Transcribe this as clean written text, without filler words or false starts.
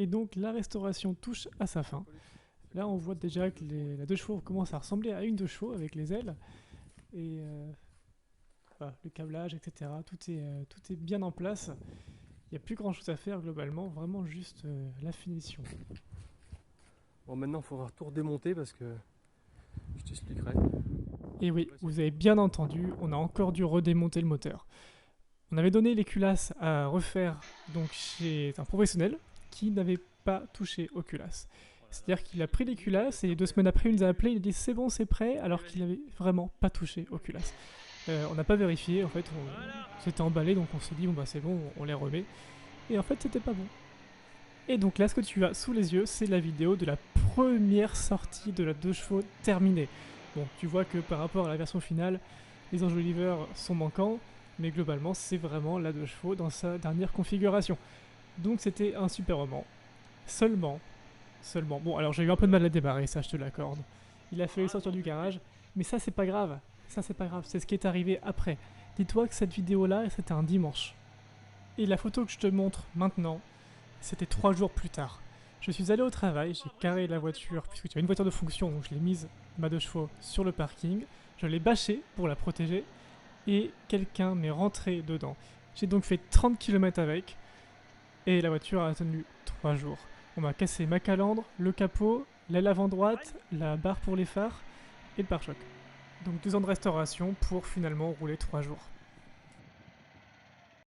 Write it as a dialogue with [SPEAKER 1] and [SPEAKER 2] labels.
[SPEAKER 1] Et donc la restauration touche à sa fin. Là on voit déjà que la 2 chevaux commence à ressembler à une 2 chevaux avec les ailes. Et voilà, le câblage, etc. Tout est bien en place. Il n'y a plus grand chose à faire globalement, vraiment juste la finition.
[SPEAKER 2] Bon, maintenant il faudra tout redémonter parce que je t'expliquerai.
[SPEAKER 1] Et oui, vous avez bien entendu, on a encore dû redémonter le moteur. On avait donné les culasses à refaire donc chez un professionnel qui n'avait pas touché aux culasses. C'est-à-dire qu'il a pris les culasses et 2 semaines après il nous a appelé, il a dit c'est bon, c'est prêt, alors qu'il n'avait vraiment pas touché aux culasses. On n'a pas vérifié, en fait, on s'était emballé, donc on s'est dit bon bah c'est bon, on les remet. Et en fait c'était pas bon. Et donc là ce que tu as sous les yeux, c'est la vidéo de la première sortie de la 2 chevaux terminée. Bon, tu vois que par rapport à la version finale, les enjoliveurs sont manquants, mais globalement c'est vraiment la 2 chevaux dans sa dernière configuration. Donc c'était un super roman. Seulement, bon alors j'ai eu un peu de mal à démarrer, ça je te l'accorde. Il a fallu sortir du garage, mais ça c'est pas grave. Ça c'est pas grave, c'est ce qui est arrivé après. Dis-toi que cette vidéo là c'était un dimanche. Et la photo que je te montre maintenant, c'était 3 jours plus tard. Je suis allé au travail, j'ai carré la voiture, puisque tu as une voiture de fonction, donc je l'ai mise, ma 2 chevaux, sur le parking. Je l'ai bâchée pour la protéger, et quelqu'un m'est rentré dedans. J'ai donc fait 30 km avec, et la voiture a tenu 3 jours. On m'a cassé ma calandre, le capot, l'aile avant droite, la barre pour les phares, et le pare-choc. Donc 2 ans de restauration pour finalement rouler 3 jours.